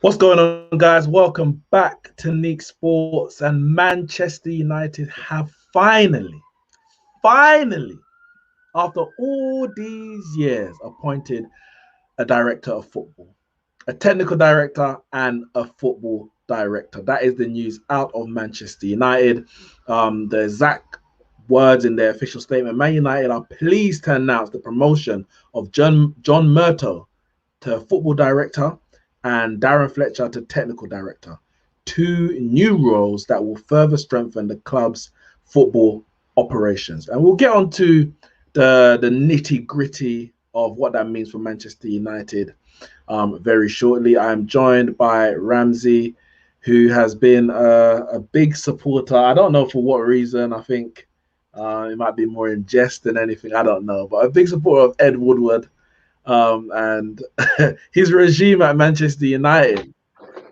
What's going on, guys? Welcome back to Neeks Sports. And Manchester United have finally, after all these years, appointed a director of football, a technical director and a football director. That is the news out of Manchester United. The exact words in their official statement: Man United are pleased to announce the promotion of John Murtough to football director and Darren Fletcher to technical director. Two new roles that will further strengthen the club's football operations. And we'll get on to the nitty gritty of what that means for Manchester United very shortly. I'm joined by Ramsey, who has been a big supporter. I don't know for what reason. I think it might be more in jest than anything. I don't know. But a big supporter of Ed Woodward and his regime at Manchester United.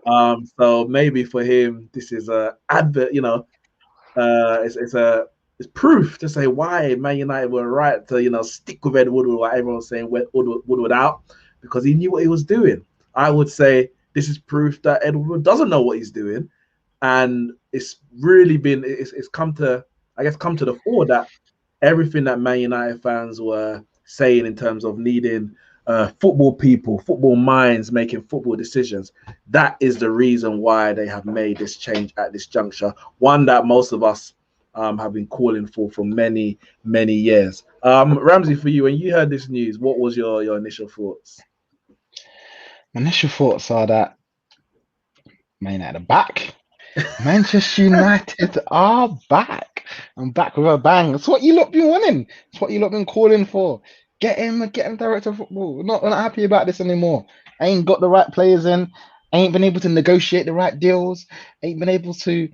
So maybe for him, this is a advert. It's proof to say why Man United were right to stick with Ed Woodward while everyone's saying Woodward out, because he knew what he was doing. I would say this is proof that Ed Woodward doesn't know what he's doing, and it's really been it's come to the fore that everything that Man United fans were saying in terms of needing football people, football minds making football decisions. That is the reason why they have made this change at this juncture, one that most of us have been calling for many, many years. Ramsey, for you, when you heard this news, what was your initial thoughts? My initial thoughts are that Man United are back. Manchester United are back. I'm back with a bang. It's what you lot been wanting. It's what you lot been calling for. Get him director of football. We're not happy about this anymore. Ain't got the right players in. Ain't been able to negotiate the right deals. Ain't been able to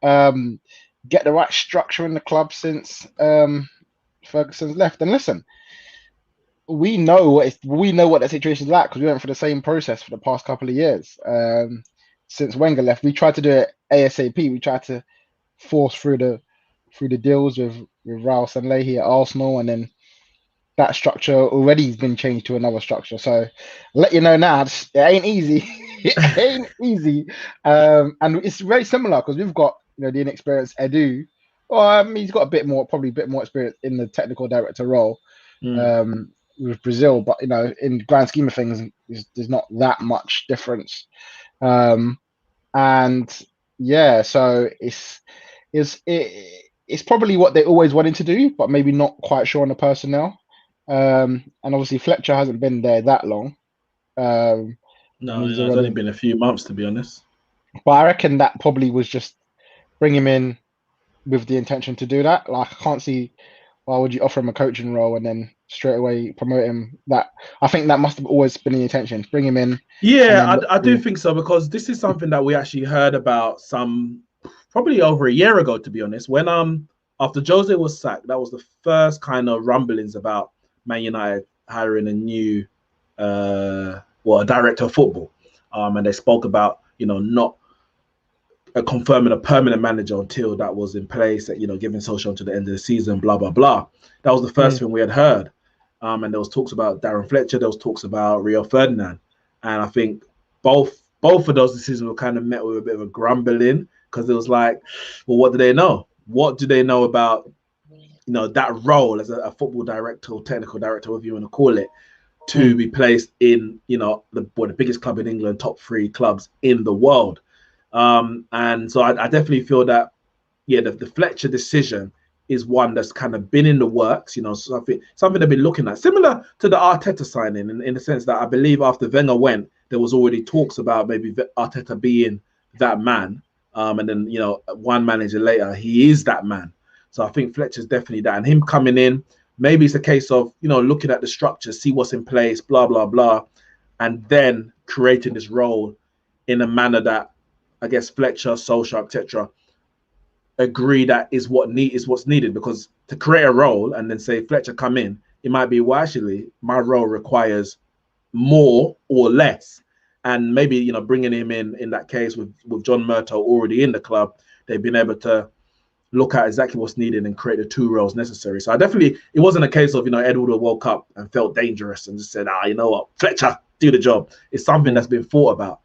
get the right structure in the club since Ferguson's left. And listen, we know what that situation is like because we went through the same process for the past couple of years. Since Wenger left, we tried to do it ASAP. We tried to force through the deals with Raul Sanllehi at Arsenal, and then that structure already has been changed to another structure. So let you know now, it ain't easy. It ain't easy, and it's very similar because we've got the inexperienced Edu. Well, he's got probably a bit more experience in the technical director role. With Brazil, but in the grand scheme of things, there's not that much difference. And yeah, so it's probably what they always wanted to do, but maybe not quite sure on the personnel. And obviously Fletcher hasn't been there that long. No, it's only been a few months, to be honest. But I reckon that probably was just bring him in with the intention to do that. Like, I can't see why would you offer him a coaching role and then straight away promote him. I think that must have always been the intention. Bring him in. Yeah, I do think so, because this is something that we actually heard about probably over a year ago, to be honest. When after Jose was sacked, that was the first kind of rumblings about Man United hiring a new a director of football. And they spoke about not confirming a permanent manager until that was in place, giving Solskjaer until the end of the season, blah, blah, blah. That was the first thing we had heard. And there was talks about Darren Fletcher, there was talks about Rio Ferdinand. And I think both of those decisions were kind of met with a bit of a grumbling, because it was like, well, what do they know? What do they know about, that role as a football director or technical director, whatever you want to call it, to be placed in, the biggest club in England, top 3 clubs in the world. And so I definitely feel that, the Fletcher decision is one that's kind of been in the works, something they've been looking at, similar to the Arteta signing, in the sense that I believe after Wenger went, there was already talks about maybe Arteta being that man. And then, one manager later, he is that man. So I think Fletcher's definitely that. And him coming in, maybe it's a case of, looking at the structure, see what's in place, blah, blah, blah, and then creating this role in a manner that I guess Fletcher, Solskjaer, etc., agree that is what's needed. Because to create a role and then say Fletcher come in, it might be, well, actually, my role requires more or less. And maybe bringing him in that case with John Murtough already in the club, they've been able to look at exactly what's needed and create the 2 roles necessary. So it wasn't a case of Ed Woodward woke up and felt dangerous and just said, you know what, Fletcher, do the job. It's something that's been thought about.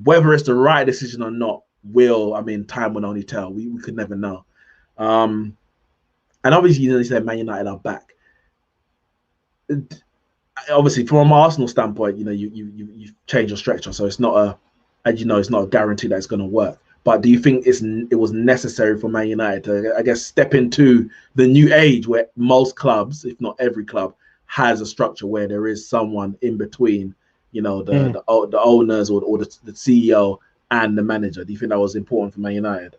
whether it's the right decision or not, time will only tell. We could never know. And obviously, you said Man United are back. Obviously, from an Arsenal standpoint, you've changed your structure, so it's not it's not a guarantee that it's going to work. But do you think it was necessary for Man United to, I guess, step into the new age where most clubs, if not every club, has a structure where there is someone in between, the owners or the CEO and the manager? Do you think that was important for Man United?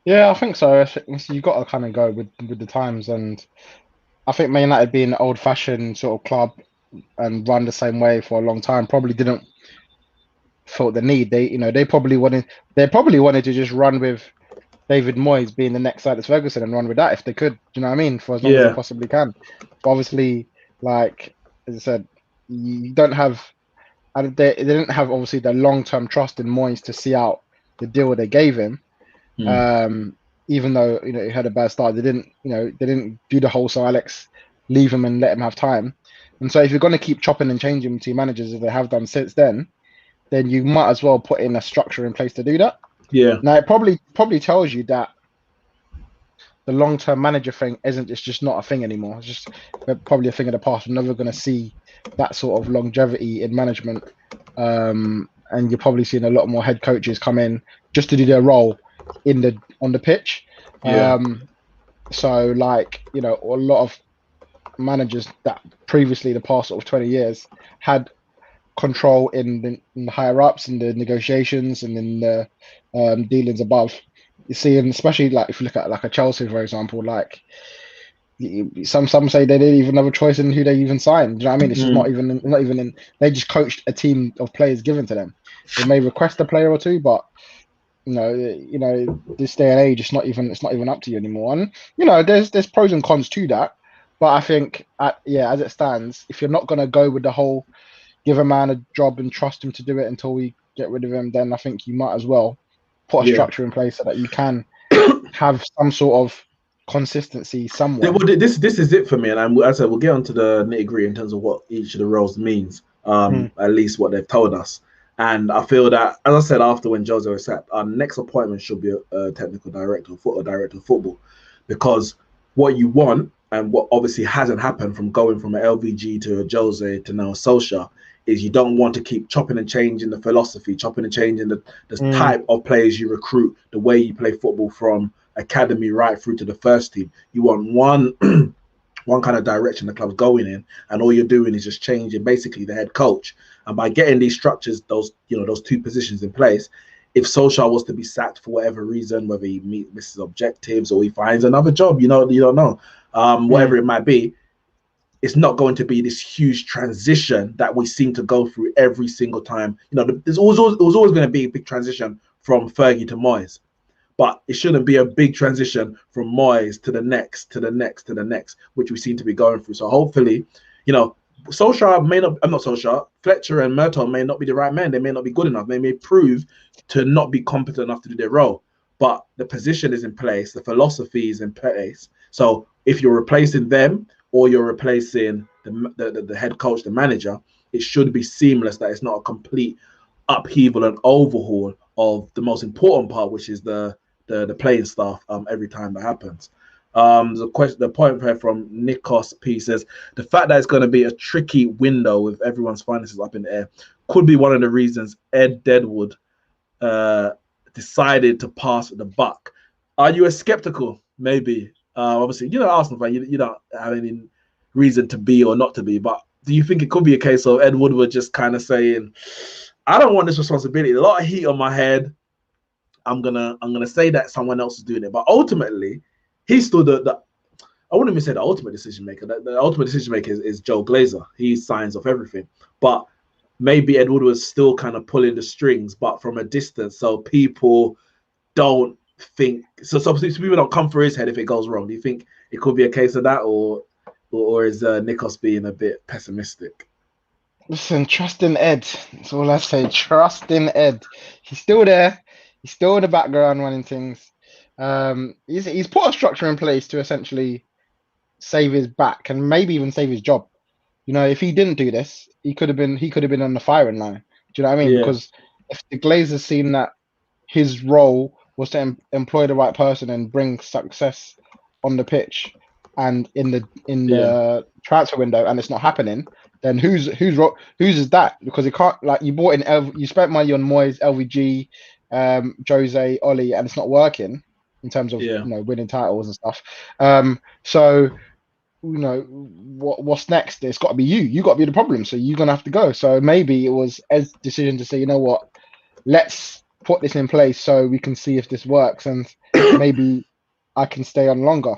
Yeah, I think so. You've got to kind of go with the times, and I think Man United being an old-fashioned sort of club and run the same way for a long time probably didn't feel the need. They probably wanted to just run with David Moyes being the next Alex Ferguson and run with that if they could. Do you know what I mean? For as long as they Yeah, possibly can. But obviously, like as I said, you don't have. And they didn't have obviously the long-term trust in Moyes to see out the deal they gave him. mm. Even though he had a bad start, they didn't do the whole Alex leave him and let him have time. And so if you're going to keep chopping and changing between managers as they have done since then you might as well put in a structure in place to do that. Yeah, Now it probably tells you that the long-term manager thing it's just not a thing anymore. It's just probably a thing of the past. We're never going to see that sort of longevity in management. And you're probably seeing a lot more head coaches come in just to do their role on the pitch. yeah, So a lot of managers that previously the past sort of 20 years had control in the higher ups, in the negotiations, and in the dealings above. You see, and especially if you look at a Chelsea, for example, some say they didn't even have a choice in who they even signed. Do you know what I mean? It's just not even in. They just coached a team of players given to them. They may request a player or two, but this day and age, it's not even up to you anymore. And there's pros and cons to that. But I think, as it stands, if you're not going to go with the whole give a man a job and trust him to do it until we get rid of him, then I think you might as well put a yeah. structure in place so that you can have some sort of consistency somewhere. This is it for me, and as I said, we'll get onto the nitty gritty in terms of what each of the roles means. At least what they've told us. And I feel that, as I said after when Jose was sacked, our next appointment should be a technical director or director of football, because what you want and what obviously hasn't happened from going from an LVG to a Jose to now Solskjaer is you don't want to keep chopping and changing the philosophy, chopping and changing the type of players you recruit, the way you play football from academy right through to the first team. You want one kind of direction the club's going in, and all you're doing is just changing basically the head coach. And by getting these structures, those two positions in place, if Solskjaer was to be sacked for whatever reason, whether he misses objectives or he finds another job, you don't know, whatever it might be, it's not going to be this huge transition that we seem to go through every single time. There's always going to be a big transition from Fergie to Moyes, but it shouldn't be a big transition from Moyes to the next, to the next, to the next, which we seem to be going through. So hopefully, Solskjaer may not, I'm not Solskjaer, Fletcher and Murtaugh may not be the right man. They may not be good enough. They may prove to not be competent enough to do their role. But the position is in place. The philosophy is in place. So if you're replacing them or you're replacing the head coach, the manager, it should be seamless, that it's not a complete upheaval and overhaul of the most important part, which is the playing staff every time that happens. The point here from Nikos P says the fact that it's going to be a tricky window with everyone's finances up in the air could be one of the reasons Ed Deadwood decided to pass the buck. Are you as skeptical? Maybe. Obviously, Arsenal fan, you don't have any reason to be or not to be, but do you think it could be a case of Ed Woodward just kind of saying, I don't want this responsibility, a lot of heat on my head, I'm gonna say that someone else is doing it, but ultimately he's still I wouldn't even say the ultimate decision maker. The ultimate decision maker is Joe Glazer. He signs off everything, but maybe Ed Woodward was still kind of pulling the strings, but from a distance, so people don't think so people don't come for his head if it goes wrong. Do you think it could be a case of that, or is Nikos being a bit pessimistic? Listen, trust in Ed. That's all I say. Trust in Ed. He's still there. He's still in the background running things. He's put a structure in place to essentially save his back and maybe even save his job. If he didn't do this, he could have been on the firing line. Do you know what I mean? Yeah. Because if the Glazers seen that his role was to employ the right person and bring success on the pitch and in the transfer window, and it's not happening, then whose is that? Because you can't, like, you bought in you spent money on Moyes, LVG, Jose, Oli, and it's not working in terms of winning titles and stuff. So what's next? It's got to be you. You got to be the problem. So you're gonna have to go. So maybe it was Ed's decision to say, you know what, let's put this in place so we can see if this works, and maybe I can stay on longer.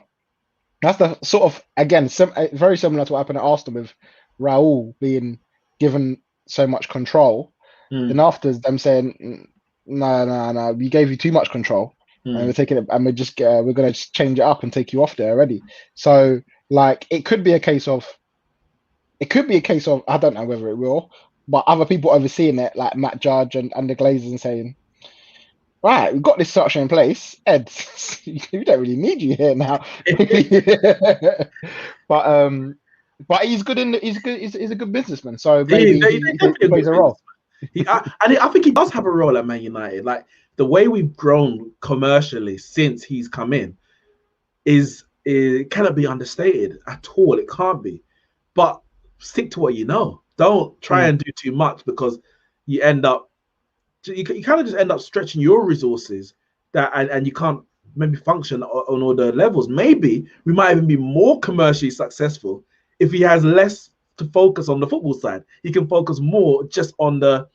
That's the sort of, again, very similar to what happened at Arsenal with Raul being given so much control. Then after them saying, no, we gave you too much control, and we're taking it, and we're gonna just change it up and take you off there already. So, like, it could be a case of I don't know whether it will, but other people overseeing it, like Matt Judge and the Glazers, and saying, right, we've got this structure in place. Ed, we don't really need you here now. But he's good he's a good businessman. So maybe he plays a role. I think he does have a role at Man United. Like, the way we've grown commercially since he's come in it cannot be understated at all. It can't be. But stick to what you know. Don't try and do too much, because you kind of just end up stretching your resources and you can't maybe function on all the levels. Maybe we might even be more commercially successful if he has less to focus on the football side. He can focus more just on the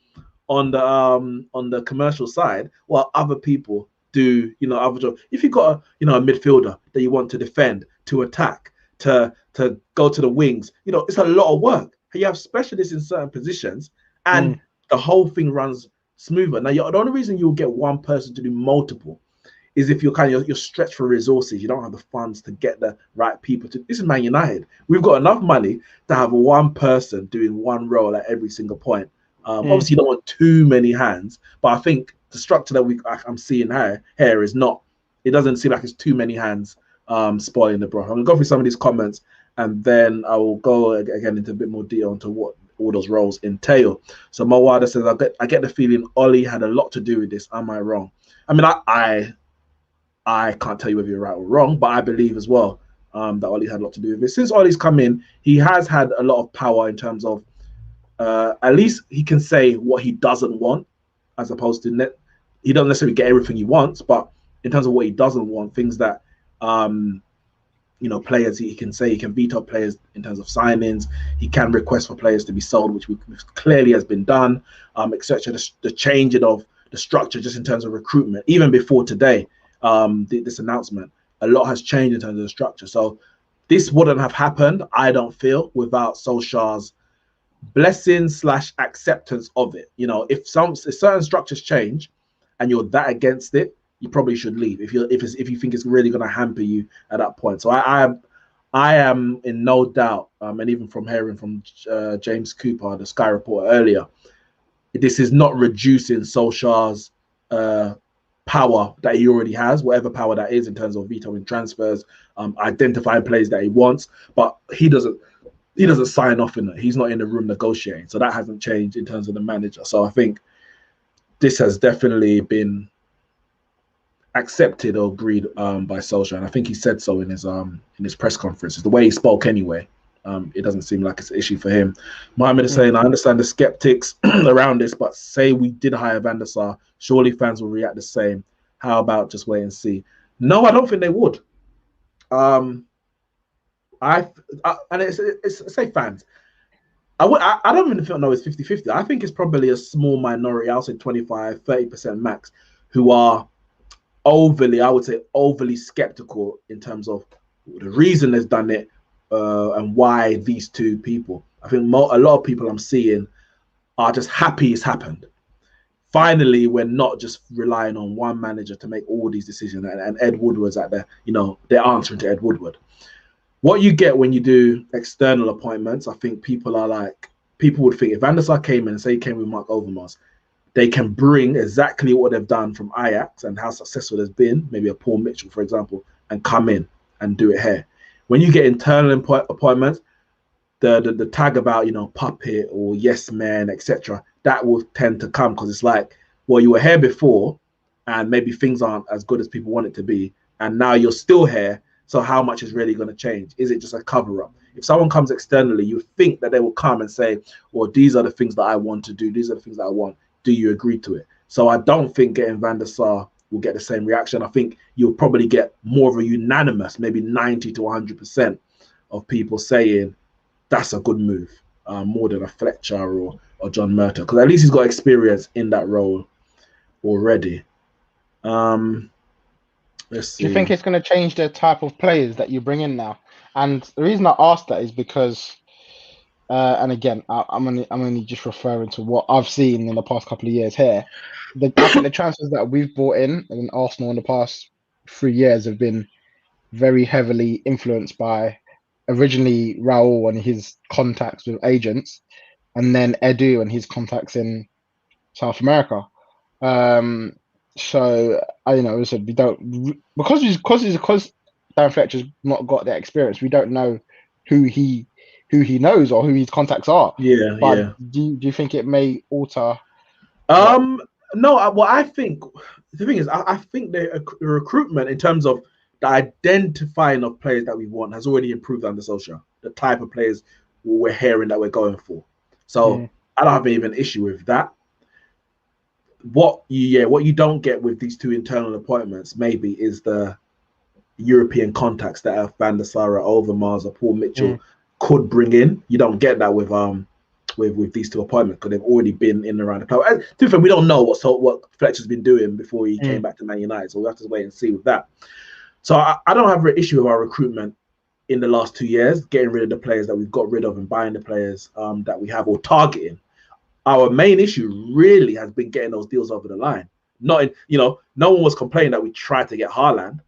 commercial side, while other people do other jobs. If you've got a midfielder that you want to defend, to attack, to go to the wings, it's a lot of work. You have specialists in certain positions, and the whole thing runs smoother. Now, the only reason you'll get one person to do multiple is if you're stretched for resources. You don't have the funds to get the right people to. This is Man United. We've got enough money to have one person doing one role at every single point. Obviously, you don't want too many hands, but I think the structure that I'm seeing here is not. It doesn't seem like it's too many hands spoiling the broth. I'm gonna go through some of these comments, and then I will go again into a bit more detail into what all those roles entail. So Mawada says, I get the feeling Oli had a lot to do with this. Am I wrong? I mean, I can't tell you whether you're right or wrong, but I believe as well that Oli had a lot to do with it. Since Oli's come in, he has had a lot of power in terms of at least he can say what he doesn't want, as opposed to he doesn't necessarily get everything he wants, but in terms of what he doesn't want, things that players, he can say, he can veto players in terms of signings. He can request for players to be sold, which clearly has been done, etc. The changing of the structure just in terms of recruitment, even before today, this announcement, a lot has changed in terms of the structure. So this wouldn't have happened, I don't feel, without Solskjaer's blessing / acceptance of it. If certain structures change and you're that against it, you probably should leave if you think it's really going to hamper you at that point. So I am in no doubt, and even from hearing from James Cooper, the Sky reporter earlier, this is not reducing Solskjaer's power that he already has, whatever power that is in terms of vetoing transfers, identifying players that he wants, but he doesn't sign off in it. He's not in the room negotiating. So that hasn't changed in terms of the manager. So I think this has definitely been accepted or agreed by Solskjaer, and I think he said so in his press conferences. The way he spoke, anyway, it doesn't seem like it's an issue for him. Mohammed is saying, I understand the skeptics around this, but say we did hire Van der Sar, surely fans will react the same. How about just wait and see? No, I don't think they would. And it's say fans. I don't even know it's 50-50. I think it's probably a small minority, I'll say 25-30% max, who are overly skeptical in terms of the reason they've done it and why these two people. I think a lot of people I'm seeing are just happy it's happened. Finally, we're not just relying on one manager to make all these decisions, and Ed Woodward's at they're answering to Ed Woodward. What you get when you do external appointments, I think people would think if Van der Sar came in and say he came with Mark Overmars, they can bring exactly what they've done from Ajax and how successful it's been, maybe a Paul Mitchell, for example, and come in and do it here. When you get internal appointments, the tag about puppet or yes man, etc., that will tend to come, because it's like well, you were here before, and maybe things aren't as good as people want it to be, and now you're still here. So how much is really going to change? Is it just a cover up? If someone comes externally, you think that they will come and say, well, these are the things that I want to do. These are the things that I want. Do you agree to it? So I don't think getting Van der Sar will get the same reaction. I think you'll probably get more of a unanimous, maybe 90 to 100% of people saying that's a good move, more than a Fletcher or John Murtough, because at least he's got experience in that role already. Let's see. Do you think it's going to change the type of players that you bring in now? And the reason I asked that is because, and again, I'm only just referring to what I've seen in the past couple of years here. I think the transfers that we've brought in Arsenal in the past 3 years have been very heavily influenced by originally Raul and his contacts with agents, and then Edu and his contacts in South America. So so we don't, because Dan Fletcher's not got that experience. We don't know who he knows or who his contacts are. Yeah, but yeah. Do you think it may alter? No. Well, I think the thing is, I think the recruitment in terms of the identifying of players that we want has already improved under Solskjaer. The type of players we're hearing that we're going for. So I don't have even an issue with that. What you don't get with these two internal appointments maybe is the European contacts that Van der Sar, Overmars, or Paul Mitchell could bring in. You don't get that with these two appointments because they've already been in and around the club. And to be fair, we don't know what Fletcher's been doing before he came back to Man United, so we'll have to wait and see with that. So I don't have an issue with our recruitment in the last 2 years, getting rid of the players that we've got rid of and buying the players that we have, or targeting. Our main issue really has been getting those deals over the line. No one was complaining that we tried to get Haaland.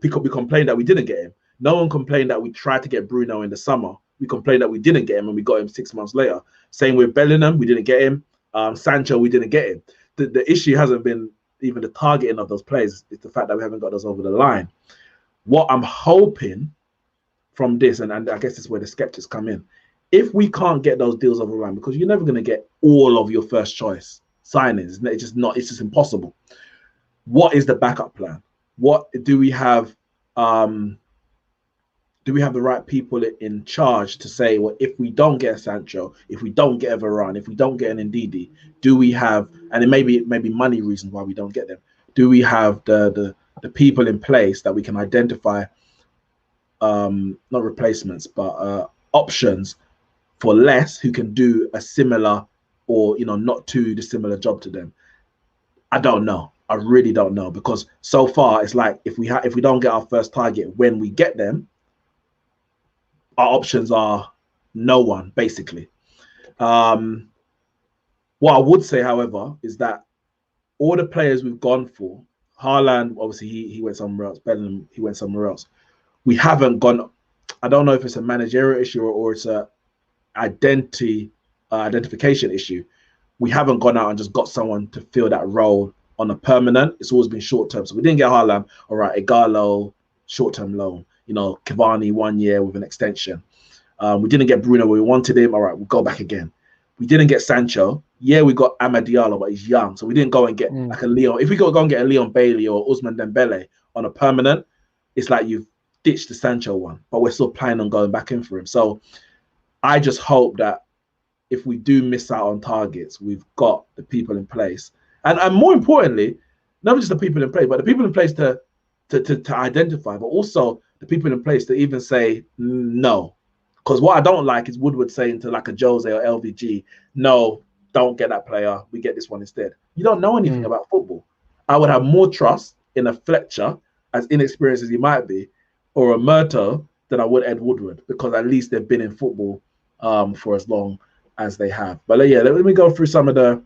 We complained that we didn't get him. No one complained that we tried to get Bruno in the summer. We complained that we didn't get him and we got him 6 months later. Same with Bellingham, we didn't get him. Sancho, we didn't get him. The issue hasn't been even the targeting of those players. It's the fact that we haven't got those over the line. What I'm hoping from this, and I guess this is where the skeptics come in, if we can't get those deals over the line, because you're never going to get all of your first choice signings, it's just impossible. What is the backup plan? What do we have? Do we have the right people in charge to say, well, if we don't get a Sancho, if we don't get a Varane, if we don't get an Ndidi, do we have, and it may be money reasons why we don't get them, do we have the people in place that we can identify, not replacements, but options for less who can do a similar or not too dissimilar job to them? I don't know. I really don't know, because so far it's like if we don't get our first target when we get them, our options are no one, basically. What I would say, however, is that all the players we've gone for, Haaland, obviously he went somewhere else. Bellingham, he went somewhere else. We haven't gone. I don't know if it's a managerial issue or it's a identification issue. We haven't gone out and just got someone to fill that role on a permanent. It's always been short term. So we didn't get Haaland. All right, Igalo, short term loan. Cavani 1 year with an extension. We didn't get Bruno where we wanted him. All right, we'll go back again. We didn't get Sancho. Yeah, we got Amad Diallo, but he's young. So we didn't go and get like a Leon. If we go and get a Leon Bailey or Ousmane Dembele on a permanent, it's like you've ditched the Sancho one, but we're still planning on going back in for him. So I just hope that if we do miss out on targets, we've got the people in place. And more importantly, not just the people in place, but the people in place to identify, but also the people in place to even say no. Because what I don't like is Woodward saying to like a Jose or LVG, no, don't get that player. We get this one instead. You don't know anything about football. I would have more trust in a Fletcher, as inexperienced as he might be, or a Murtough than I would Ed Woodward, because at least they've been in football for as long as they have. But yeah, let me go through some of the,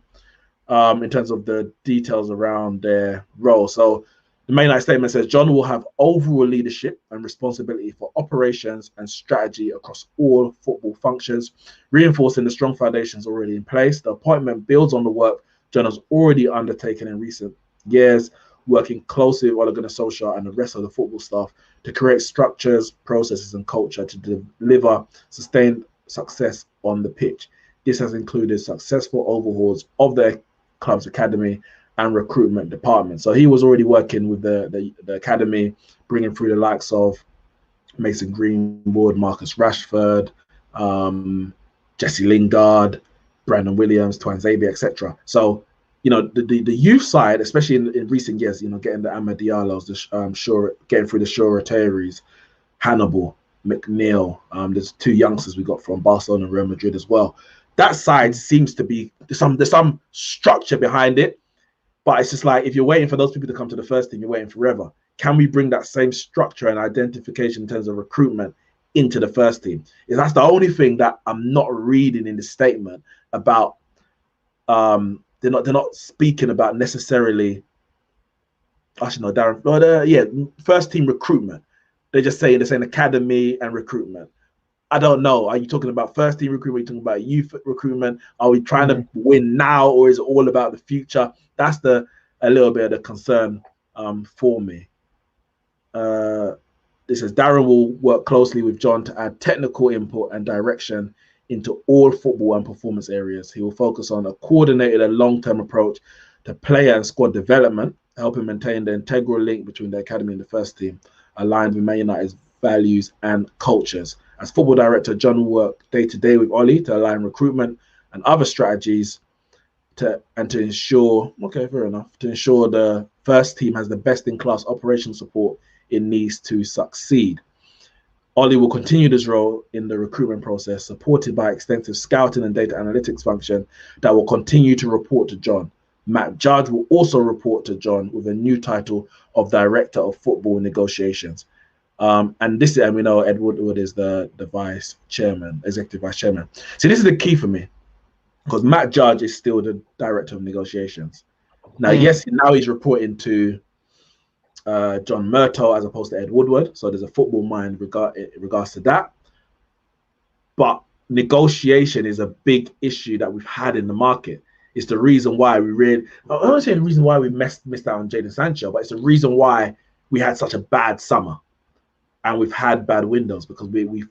in terms of the details around their role. So the main statement says John will have overall leadership and responsibility for operations and strategy across all football functions, reinforcing the strong foundations already in place. The appointment builds on the work John has already undertaken in recent years, working closely with Ole Gunnar Solskjaer and the rest of the football staff to create structures, processes, and culture to deliver sustained success on the pitch. This has included successful overhauls of the club's academy and recruitment department. So he was already working with the academy, bringing through the likes of Mason Greenwood, Marcus Rashford, Jesse Lingard, Brandon Williams, Twan Zabia, etc. So, the youth side, especially in recent years, getting the Amad Diallos, getting through the Shura Terry's, Hannibal, McNeil. There's 2 youngsters we got from Barcelona and Real Madrid as well. That side seems to be there's some structure behind it, but it's just like if you're waiting for those people to come to the first team, you're waiting forever. Can we bring that same structure and identification in terms of recruitment into the first team? That's the only thing that I'm not reading in the statement about. They're not speaking about necessarily. Actually, no, Darren. First team recruitment. They're saying academy and recruitment. I don't know. Are you talking about first team recruitment? Are you talking about youth recruitment? Are we trying to win now, or is it all about the future? That's a little bit of the concern for me. This says Darren will work closely with John to add technical input and direction into all football and performance areas. He will focus on a coordinated and long-term approach to player and squad development, helping maintain the integral link between the academy and the first team, aligned with Man United's values and cultures. As football director, John will work day-to-day with Ollie to align recruitment and other strategies to ensure the first team has the best-in-class operational support it needs to succeed. Ollie will continue this role in the recruitment process, supported by extensive scouting and data analytics function that will continue to report to John. Matt Judge will also report to John with a new title of Director of Football Negotiations. And we know Ed Woodward is the vice chairman, executive vice chairman. So this is the key for me, because Matt Judge is still the Director of Negotiations. Now, yes, now he's reporting to John Murtaugh as opposed to Ed Woodward. So there's a football mind in regards to that. But negotiation is a big issue that we've had in the market. It's the reason why I'm not saying the reason why we missed out on Jadon Sancho, but it's the reason why we had such a bad summer and we've had bad windows, because we're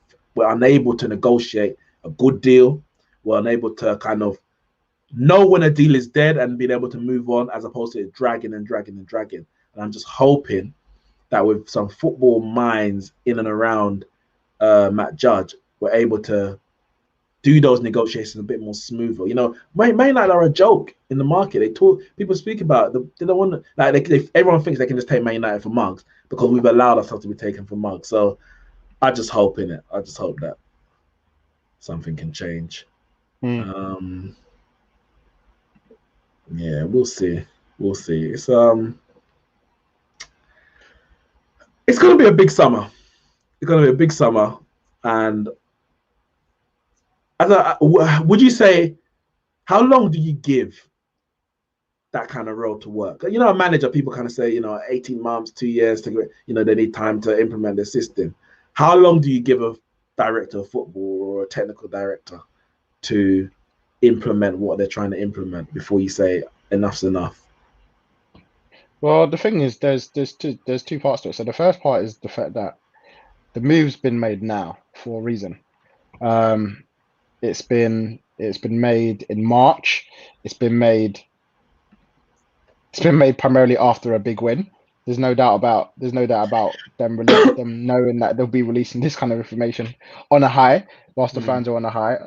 unable to negotiate a good deal. We're unable to kind of know when a deal is dead and being able to move on, as opposed to it dragging and dragging and dragging. And I'm just hoping that with some football minds in and around Matt Judge, we're able to do those negotiations a bit more smoother. Man United are a joke in the market. People speak about it. They don't want to, everyone thinks they can just take Man United for mugs because we've allowed ourselves to be taken for mugs. So I just hope that something can change. Yeah, we'll see. It's going to be a big summer. And would you say, how long do you give that kind of role to work? A manager, people kind of say, 18 months, 2 years to, they need time to implement the system. How long do you give a director of football or a technical director to implement what they're trying to implement before you say enough's enough? Well, the thing is, there's two parts to it. So the first part is the fact that the move's been made now for a reason. It's been made in March. It's been made primarily after a big win. There's no doubt about them knowing that they'll be releasing this kind of information on a high, whilst the fans are on a high.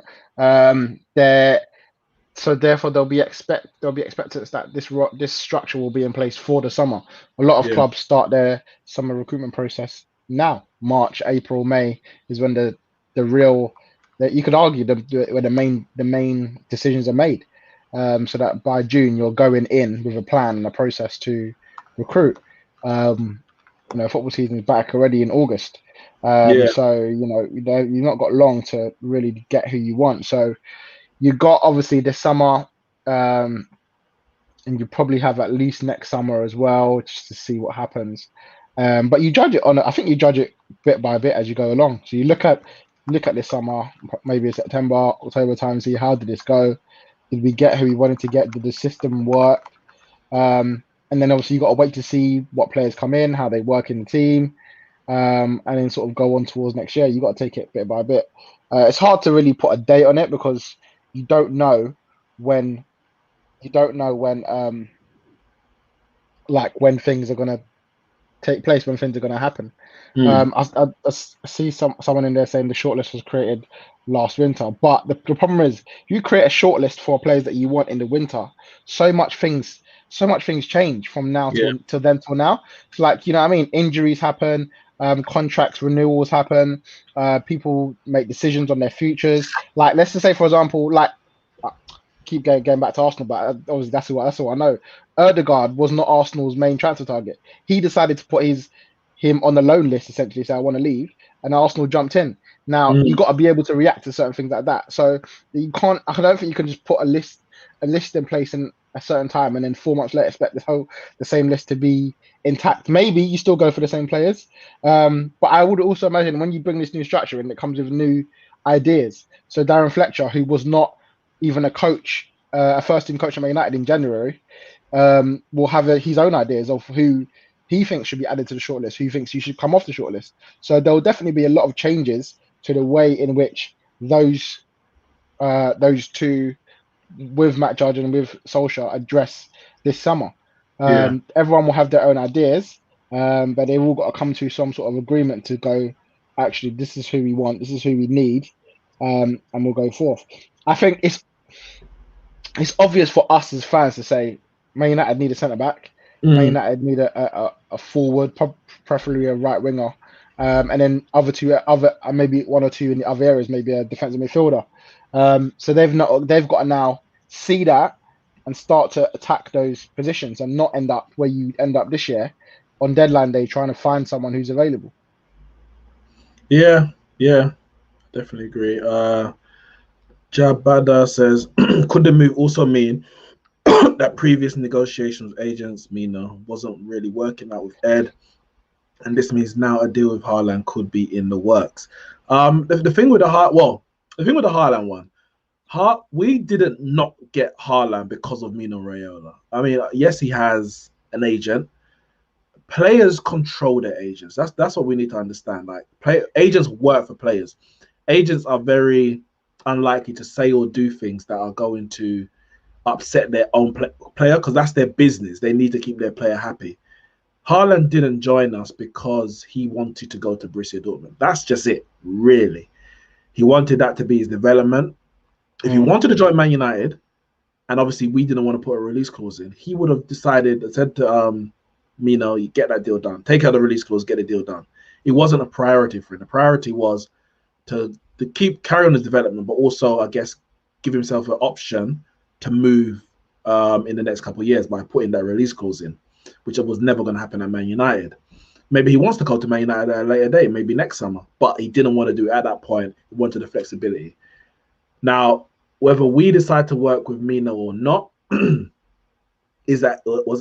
So therefore there'll be expectations that this structure will be in place for the summer. A lot of clubs start their summer recruitment process now. March, April, May is when the real, you could argue where the main decisions are made. So that by June you're going in with a plan and a process to recruit. Football season is back already in August. So you've not got long to really get who you want. So you got obviously this summer, and you probably have at least next summer as well, just to see what happens. But you judge it I think you judge it bit by bit as you go along. So you look at this summer, maybe September, October time, see how did this go? Did we get who we wanted to get? Did the system work? And then obviously you got to wait to see what players come in, how they work in the team, and then sort of go on towards next year. You got to take it bit by bit. It's hard to really put a date on it because you don't know when like when things are gonna take place, when things are gonna happen. Mm. I see someone in there saying the shortlist was created last winter, but the problem is you create a shortlist for players that you want in the winter. So much things, so much things change from now Yeah, till then till now. It's like, you know what I mean? Injuries happen, contracts renewals happen, people make decisions on their futures. Like let's just say, for example, like I keep going back to Arsenal, but obviously that's all I know. Erdegaard was not Arsenal's main transfer target. He decided to put him on the loan list, essentially, say I want to leave, and Arsenal jumped in. Now you mm. got to be able to react to certain things like that. So you can't. I don't think you can just put a list in place in a certain time and then 4 months later expect the same list to be intact. Maybe you still go for the same players, but I would also imagine when you bring this new structure in, it comes with new ideas. So Darren Fletcher, who was not even a coach, a first team coach at Man United in January, will have his own ideas of who he thinks should be added to the shortlist, who he thinks you should come off the shortlist. So there will definitely be a lot of changes to the way in which those two, with Matt Judge and with Solskjaer, address this summer. Yeah, Everyone will have their own ideas, but they've all got to come to some sort of agreement to go, actually, this is who we want, this is who we need, and we'll go forth. I think it's obvious for us as fans to say Man United need a centre back. Man mm. United need a forward, preferably a right winger, and then maybe one or two in the other areas, maybe a defensive midfielder. So they've got to now see that and start to attack those positions and not end up where you end up this year on deadline day trying to find someone who's available. Yeah, yeah, definitely agree. Jabada says, could the move also mean that previous negotiations with agents, Mina, wasn't really working out with Ed, and this means now a deal with Haaland could be in the works? The thing with the thing with the Haaland one, we didn't not get Haaland because of Mino Raiola. I mean, yes, he has an agent. Players control their agents. That's what we need to understand. Like, agents work for players. Agents are very unlikely to say or do things that are going to upset their own player, because that's their business. They need to keep their player happy. Haaland didn't join us because he wanted to go to Borussia Dortmund. That's just it, really. He wanted that to be his development. If he wanted to join Man United, and obviously we didn't want to put a release clause in, he would have decided and said to Mino, you get that deal done. Take out the release clause, get the deal done. It wasn't a priority for him. The priority was to carry on his development, but also, I guess, give himself an option to move in the next couple of years by putting that release clause in, which was never going to happen at Man United. Maybe he wants to go to Man United at a later date, maybe next summer, but he didn't want to do it at that point. He wanted the flexibility. Now, whether we decide to work with Mina or not, was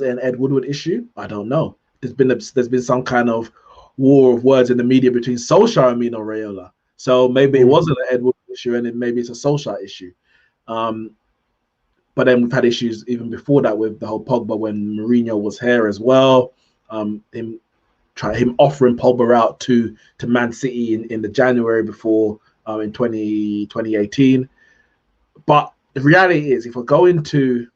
it an Ed Woodward issue? I don't know. There's been some kind of war of words in the media between Solskjaer and Mino Raiola. So maybe it wasn't an Ed Woodward issue, and maybe it's a Solskjaer issue. But then we've had issues even before that with the whole Pogba when Mourinho was here as well. Him offering Pogba out to Man City in the January before in 2018. But the reality is, if we're going to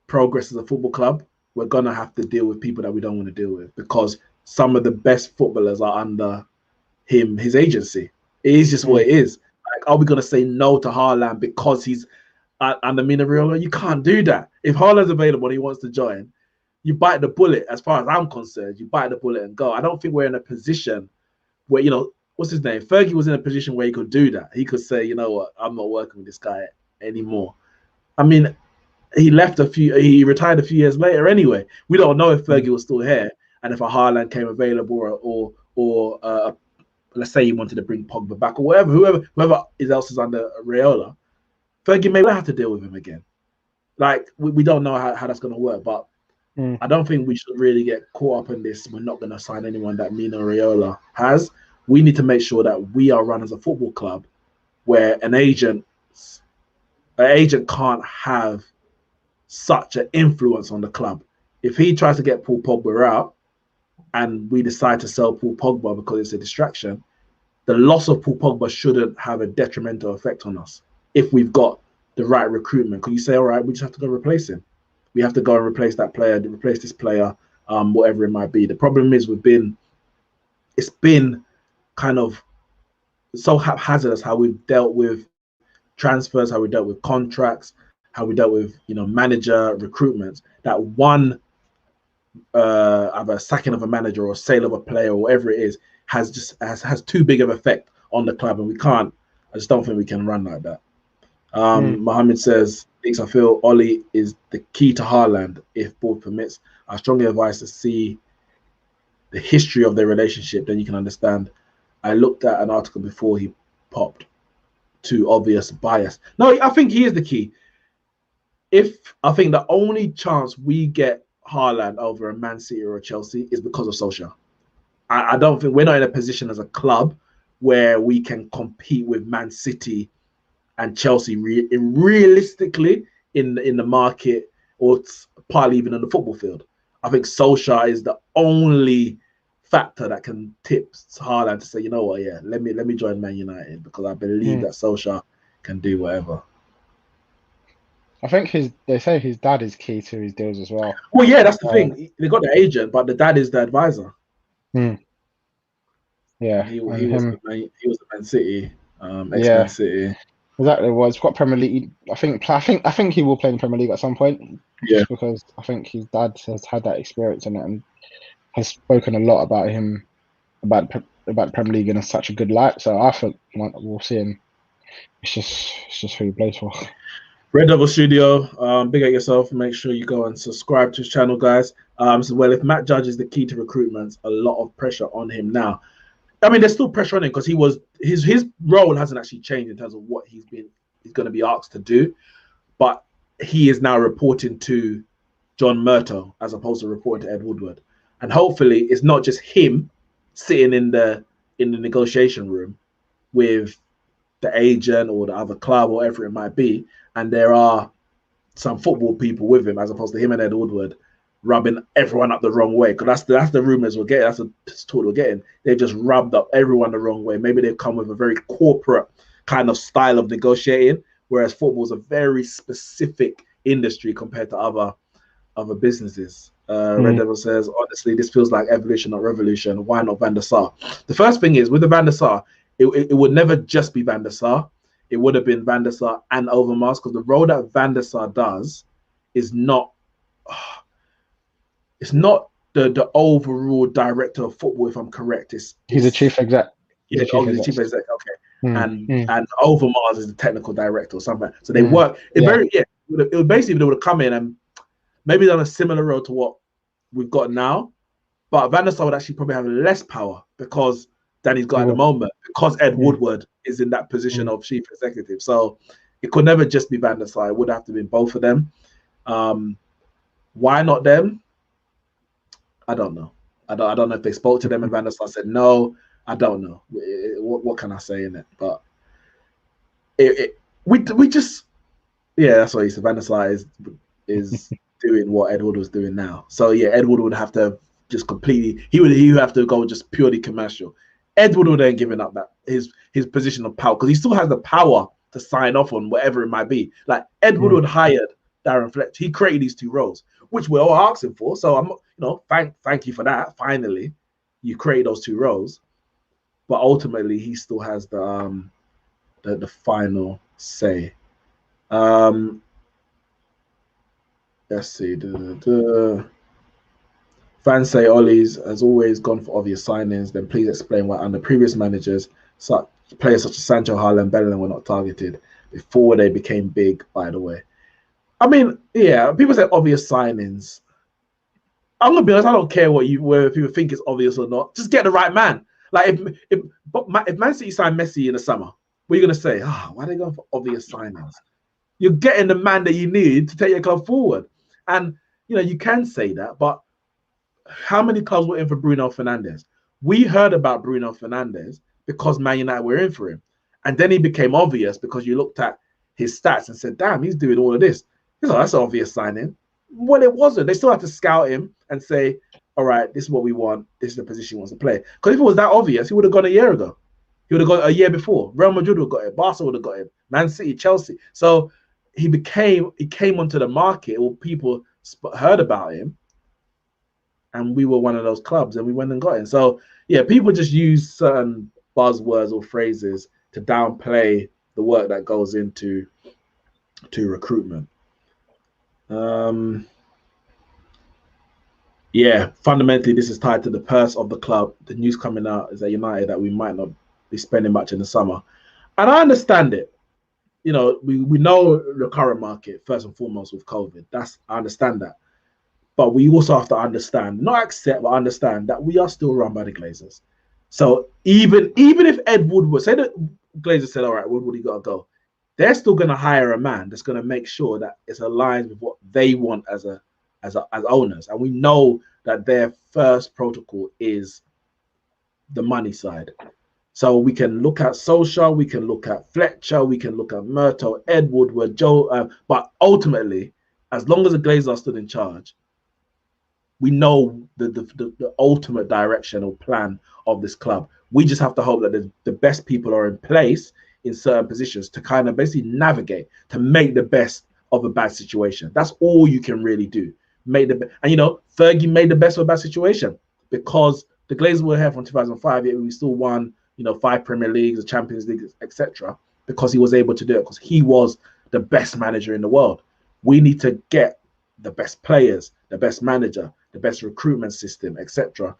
progress as a football club, we're going to have to deal with people that we don't want to deal with, because some of the best footballers are under his agency. It is just what it is. Like, are we going to say no to Haaland because he's under Mina Raiola? You can't do that. If Haaland's available and he wants to join, you bite the bullet. As far as I'm concerned, you bite the bullet and go. I don't think we're in a position where, what's his name? Fergie was in a position where he could do that. He could say, you know what, I'm not working with this guy anymore. I mean, he retired a few years later anyway. We don't know if Fergie was still here and if a Haaland came available, or let's say he wanted to bring Pogba back, or whoever else is under Raiola. Fergie may have to deal with him again. Like, we don't know how that's going to work, but I don't think we should really get caught up in this. We're not going to sign anyone that Mino Raiola has. We need to make sure that we are run as a football club where an agent can't have such an influence on the club. If he tries to get Paul Pogba out and we decide to sell Paul Pogba because it's a distraction, the loss of Paul Pogba shouldn't have a detrimental effect on us if we've got the right recruitment. Could you say, all right, we just have to go replace him? we have to go and replace that player, replace this player, whatever it might be. The problem is it's been kind of so haphazardous how we've dealt with transfers, how we dealt with contracts, how we dealt with manager recruitment. That one either sacking of a manager or sale of a player or whatever it is has too big of effect on the club, and I just don't think we can run like that. Mohammed says, Neeks, I feel Ollie is the key to Haaland if board permits. I strongly advise to see the history of their relationship, then you can understand. I looked at an article before he popped to obvious bias. No, I think he is the key. I think the only chance we get Haaland over a Man City or a Chelsea is because of Solskjaer. I don't think we're not in a position as a club where we can compete with Man City and Chelsea realistically in the market, or partly even in the football field. I think Solskjaer is the only factor that can tip Haaland to say, you know what, yeah, let me join Man United, because I believe that Solskjaer can do whatever. I think they say his dad is key to his deals as well. Well, yeah, that's the thing. They got the agent, but the dad is the advisor. Yeah, he was the Man City, ex-Man City. Exactly. Well, it's got Premier League. I think he will play in the Premier League at some point. Yeah. Just because I think his dad has had that experience in it and has spoken a lot about him, about the Premier League in such a good light. So I think we'll see him. It's just who he plays for. Red Devil Studio, big at yourself. Make sure you go and subscribe to his channel, guys. So, well, if Matt Judge is the key to recruitment, a lot of pressure on him now. I mean, there's still pressure on him because his role hasn't actually changed in terms of what he's going to be asked to do, but he is now reporting to John Murtough as opposed to reporting to Ed Woodward, and hopefully it's not just him sitting in the negotiation room with the agent or the other club or whatever it might be, and there are some football people with him as opposed to him and Ed Woodward rubbing everyone up the wrong way, because that's the rumors we're getting. That's the talk we're getting. They've just rubbed up everyone the wrong way. Maybe they've come with a very corporate kind of style of negotiating, whereas football is a very specific industry compared to other businesses. Red Devil says, honestly, this feels like evolution, not revolution. Why not Van der Sar? The first thing is, with the Van der Sar, it would never just be Van der Sar. It would have been Van der Sar and Overmars, because the role that Van der Sar does is not. It's not the overall director of football, if I'm correct. He's a chief exec. Yeah, the chief exec. Okay, and Overmars is the technical director or something. So they work. It would basically, they would have come in and maybe done a similar role to what we've got now, but Van der Sar would actually probably have less power because than he's got at the moment, because Ed Woodward is in that position of chief executive. So it could never just be Van der Sar. It would have to be both of them. Why not them? I don't know. I don't know if they spoke to them and Van der Sar said no. I don't know. What can I say in it? But we just, yeah, that's what he said. Van der Sar is doing what Ed Woodward was doing now. So yeah, Ed Woodward would have to just completely. He would have to go just purely commercial. Ed Woodward ain't giving up that his position of power, because he still has the power to sign off on whatever it might be. Like Ed Woodward hired Darren Fletcher. He created these two roles, which we're all asking for. So I'm, thank you for that. Finally, you create those two roles, but ultimately he still has the final say. Let's see. Fans say Ollie's has always gone for obvious signings. Then please explain why under previous managers, players such as Sancho, Haaland, Bellingham were not targeted before they became big. By the way, I mean, yeah, people say obvious signings. I'm gonna be honest. I don't care whether people think it's obvious or not. Just get the right man. Like if Man City signed Messi in the summer, what are you gonna say? Why are they going for obvious signings? You're getting the man that you need to take your club forward, and you can say that. But how many clubs were in for Bruno Fernandes? We heard about Bruno Fernandes because Man United were in for him, and then he became obvious because you looked at his stats and said, "Damn, he's doing all of this." That's an obvious signing. Well, it wasn't. They still had to scout him and say, all right, this is what we want. This is the position he wants to play. Because if it was that obvious, he would have gone a year ago. He would have gone a year before. Real Madrid would have got him. Barca would have got him. Man City, Chelsea. So he came onto the market, or people heard about him, and we were one of those clubs, and we went and got him. So yeah, people just use certain buzzwords or phrases to downplay the work that goes into recruitment. Yeah, fundamentally, this is tied to the purse of the club. The news coming out is at United that we might not be spending much in the summer, and I understand it. You know, we know the current market first and foremost with COVID. I understand that, but we also have to understand, not accept, but understand that we are still run by the Glazers. So even if Ed Woodward, say that Glazers said, all right, Woodward, you got to go, they're still going to hire a man that's going to make sure that it's aligned with what they want as owners. And we know that their first protocol is the money side. So we can look at Solskjaer, we can look at Fletcher, we can look at Murto, Ed Woodward, Joe. But ultimately, as long as the Glazers are still in charge, we know the ultimate direction or plan of this club. We just have to hope that the best people are in place in certain positions to kind of basically navigate, to make the best of a bad situation. That's all you can really do. And you know, Fergie made the best of a bad situation because the Glazers were here from 2005, yet we still won, you know, 5 Premier Leagues, the Champions League, etc. because he was able to do it, because he was the best manager in the world. We need to get the best players, the best manager, the best recruitment system, etc.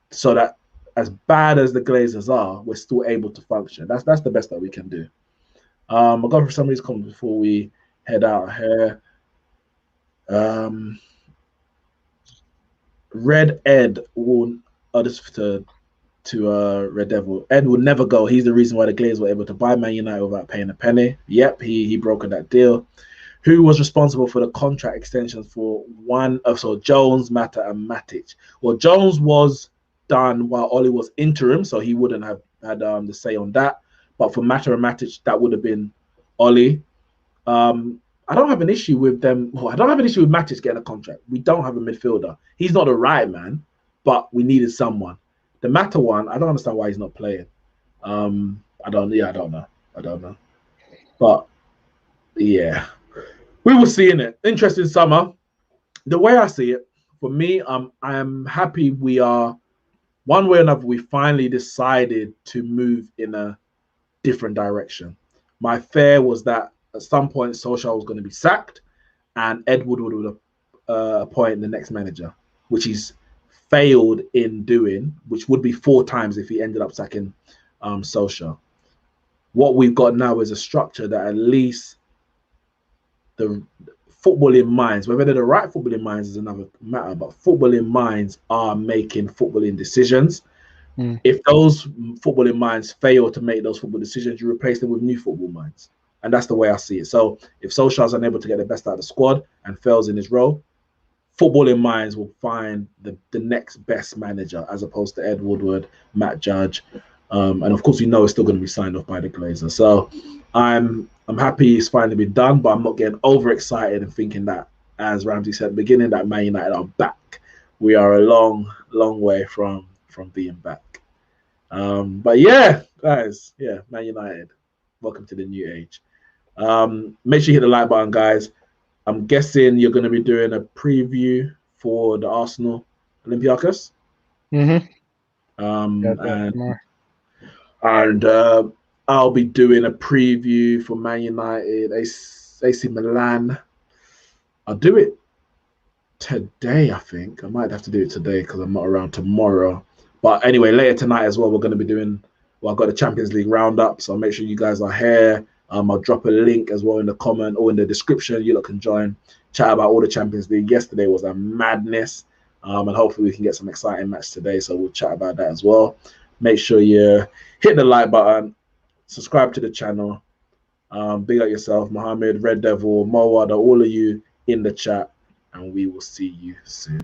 so that as bad as the Glazers are, we're still able to function. That's the best that we can do. I'll go for some of these comments before we head out here. Red Ed will just to Red Devil. Ed will never go. He's the reason why the Glazers were able to buy Man United without paying a penny. Yep, he brokered that deal. Who was responsible for the contract extensions for Jones, Mata, and Matic? Well, Jones was done while Ollie was interim, so he wouldn't have had the say on that. But for Mata and Matic, that would have been Ollie. I don't have an issue with them. Well, I don't have an issue with Matic getting a contract. We don't have a midfielder. He's not the right man, but we needed someone. The Mata one, I don't understand why he's not playing. I don't know. But yeah. We will see in it. Interesting summer. The way I see it, for me, I am happy we are, one way or another, we finally decided to move in a different direction. My fear was that at some point Solskjaer was going to be sacked and Ed Woodward would appoint the next manager, which he's failed in doing, which would be 4 times if he ended up sacking Solskjaer. What we've got now is a structure that at least the footballing minds, whether they're the right footballing minds is another matter, but footballing minds are making footballing decisions. If those footballing minds fail to make those football decisions, you replace them with new football minds. And that's the way I see it. So if Solskjaer's unable to get the best out of the squad and fails in his role, footballing minds will find the next best manager as opposed to Ed Woodward, Matt Judge. And of course, we know it's still going to be signed off by the Glazers. So I'm happy it's finally been done, but I'm not getting overexcited and thinking that, as Ramsey said at the beginning, that Man United are back. We are a long, long way from being back. But yeah, guys, yeah, Man United, welcome to the new age. Make sure you hit the like button, guys. I'm guessing you're going to be doing a preview for the Arsenal Olympiacos. And I'll be doing a preview for Man United, AC Milan. I'll do it today, I think. I might have to do it today because I'm not around tomorrow. But anyway, later tonight as well, we're going to be doing, I've got the Champions League roundup, so make sure you guys are here. I'll drop a link as well in the comment or in the description. You lot can join, chat about all the Champions League. Yesterday was a madness, and hopefully we can get some exciting match today, so we'll chat about that as well. Make sure you hit the like button, subscribe to the channel. Big up yourself, Mohammed, Red Devil, Mowada, all of you in the chat, and we will see you soon.